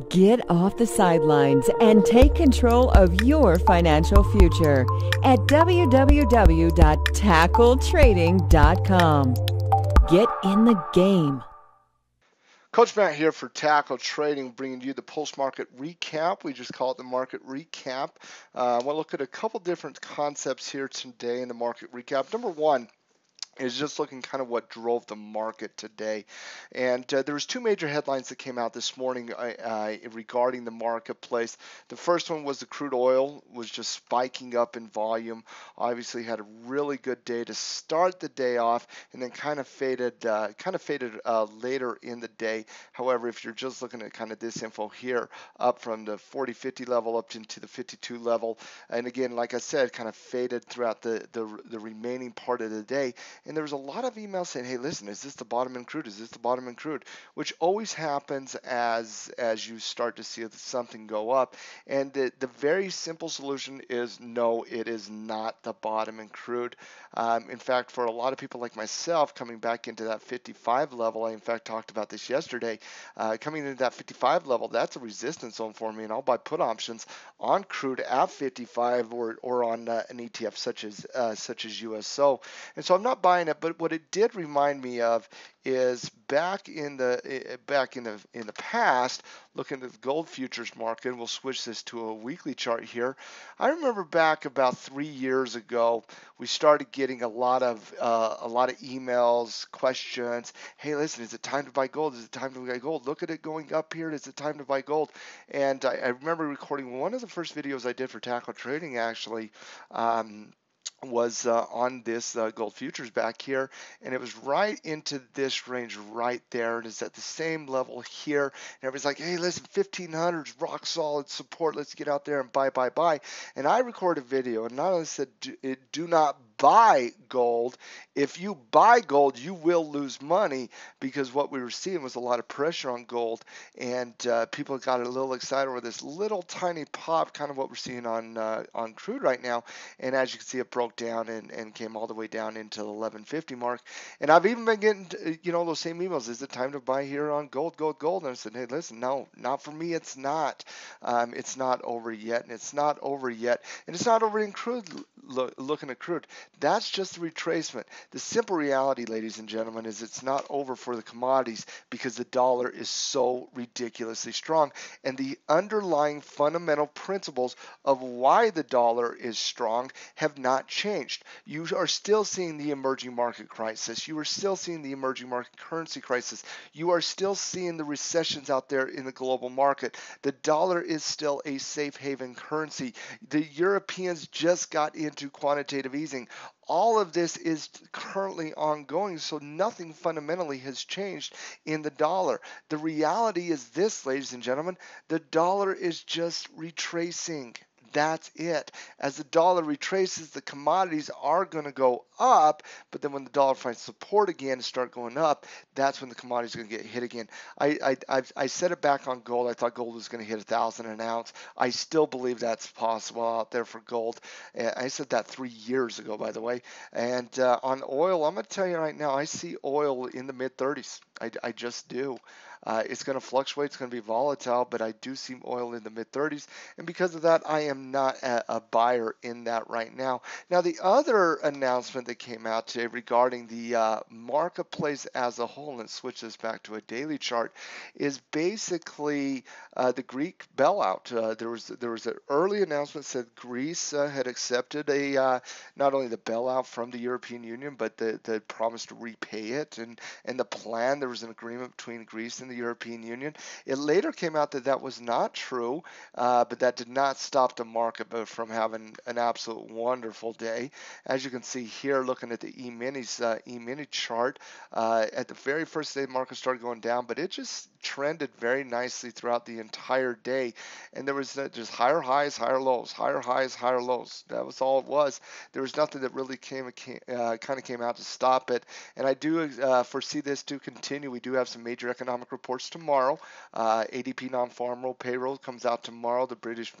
Get off the sidelines and take control of your financial future at www.tackletrading.com. Get in the game. Coach Matt here for Tackle Trading, bringing you the post-market recap. We just call it the market recap. I want to look at a couple different concepts here today in the market recap. Number one is just looking kind of what drove the market today. And there was two major headlines that came out this morning regarding the marketplace. The first one was the crude oil was just spiking up in volume. Obviously had a really good day to start the day off, and then kind of faded later in the day. However, if you're just looking at kind of this info here, up from the 40-50 level up into the 52 level, and again, like I said, kind of faded throughout the remaining part of the day. And there was a lot of emails saying, hey, listen, is this the bottom in crude? Is this the bottom in crude? Which always happens as you start to see something go up. And the very simple solution is no, it is not the bottom in crude. In fact, for a lot of people like myself, coming back into that 55 level, I in fact talked about this yesterday, coming into that 55 level, that's a resistance zone for me, and I'll buy put options on crude at 55 or on an ETF such as USO. And so I'm not buying it, but what it did remind me of is back in the past, looking at the gold futures market, and we'll switch this to a weekly chart here. I remember back about 3 years ago, we started getting a lot of emails, questions. Hey, listen, is it time to buy gold? Is it time to buy gold? Look at it going up here. Is it time to buy gold? And I remember recording one of the first videos I did for Tackle Trading, actually. Was on this gold futures back here, and it was right into this range right there, and it's at the same level here, and everybody's like, hey, listen, 1500 is rock solid support, let's get out there and buy. And I recorded a video and not only said do not buy gold. If you buy gold, you will lose money, because what we were seeing was a lot of pressure on gold, and people got a little excited over this little tiny pop, kind of what we're seeing on crude right now. And as you can see, it broke down and came all the way down into the 1150 mark. And I've even been getting those same emails. Is it time to buy here on gold? And I said, hey, listen, no, not for me. It's not. It's not over yet, and it's not over yet, and it's not over in crude. Looking at crude, that's just a retracement. The simple reality, ladies and gentlemen, is it's not over for the commodities, because the dollar is so ridiculously strong, and the underlying fundamental principles of why the dollar is strong have not changed. You are still seeing the emerging market crisis. You are still seeing the emerging market currency crisis. You are still seeing the recessions out there in the global market. The dollar is still a safe haven currency. The Europeans just got into quantitative easing. All of this is currently ongoing, so nothing fundamentally has changed in the dollar. The reality is this, ladies and gentlemen, the dollar is just retracing. That's it. As the dollar retraces, the commodities are going to go up, but then when the dollar finds support again and start going up, that's when the commodities are going to get hit again. I said it back on gold. I thought gold was going to hit 1,000 an ounce. I still believe that's possible out there for gold. I said that 3 years ago, by the way. And on oil, I'm going to tell you right now, I see oil in the mid-30s. I just do. It's going to fluctuate. It's going to be volatile, but I do see oil in the mid-30s, and because of that, I am not a buyer in that right now. Now, the other announcement that came out today regarding the marketplace as a whole, and switch this back to a daily chart, is basically the Greek bailout. There was an early announcement that said Greece had accepted not only the bailout from the European Union, but the promise to repay it, and the plan. There was an agreement between Greece and the European Union. It later came out that that was not true, but that did not stop the market from having an absolute wonderful day. As you can see here, looking at the E-mini chart, at the very first day the market started going down, but it just trended very nicely throughout the entire day, and there was just higher highs, higher lows, higher highs, higher lows. That was all it was. There was nothing that really kind of came out to stop it, and I do foresee this to continue. We do have some major economic reports tomorrow. ADP non-farm roll payroll comes out tomorrow. The British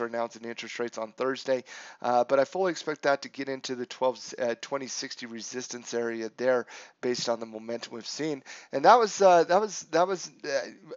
are announcing interest rates on Thursday, but I fully expect that to get into the 2060 resistance area there, based on the momentum we've seen. And that was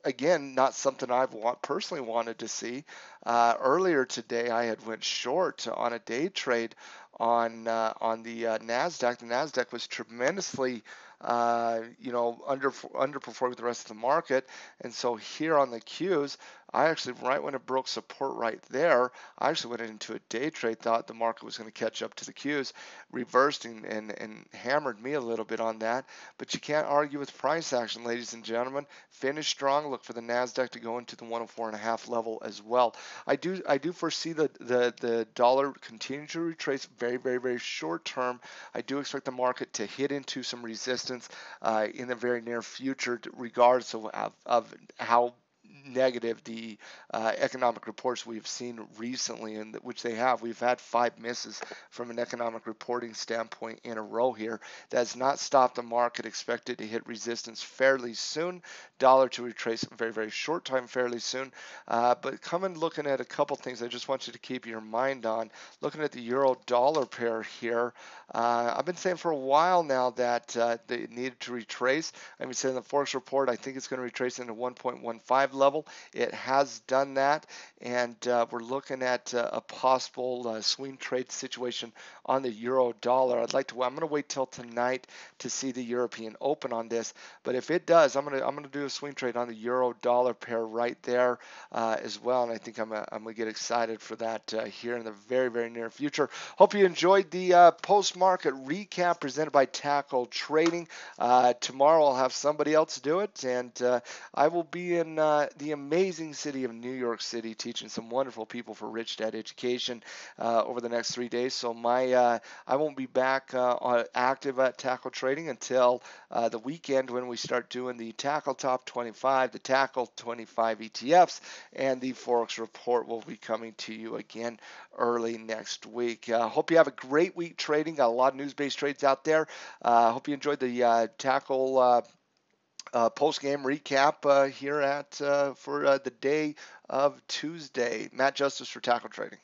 again not something I've personally wanted to see. Earlier today, I had went short on a day trade on the Nasdaq. The Nasdaq was tremendously underperforming the rest of the market, and so here on the Qs, I actually, right when it broke support right there, I actually went into a day trade, thought the market was going to catch up to the Qs, reversed and hammered me a little bit on that. But you can't argue with price action, ladies and gentlemen. Finish strong. Look for the Nasdaq to go into the 104.5 level as well. I do foresee the dollar continuing to retrace very, very, very short term. I do expect the market to hit into some resistance in the very near future, regardless of how negative the economic reports we've seen recently, and which they have. We've had 5 misses from an economic reporting standpoint in a row here. That has not stopped the market. Expected to hit resistance fairly soon. Dollar to retrace very, very short time fairly soon. But looking at a couple things I just want you to keep your mind on. Looking at the euro dollar pair here, I've been saying for a while now that they needed to retrace. I've been saying in the Forex report, I think it's going to retrace into 1.15 level. It has done that, and we're looking at a possible swing trade situation on the euro dollar. I'm going to wait till tonight to see the European Open on this, but if it does, I'm going to do a swing trade on the euro dollar pair right there as well, and I think I'm going to get excited for that here in the very, very near future. Hope you enjoyed the post-market recap presented by Tackle Trading. Tomorrow I'll have somebody else do it, and I will be in the amazing city of New York City teaching some wonderful people for Rich Dad Education over the next 3 days. So I won't be back active at Tackle Trading until the weekend, when we start doing the Tackle Top 25, the Tackle 25 ETFs, and the Forex report will be coming to you again early next week. Hope you have a great week trading. Got a lot of news-based trades out there. Hope you enjoyed the Tackle post-game recap here for the day of Tuesday. Matt Justice for Tackle Trading.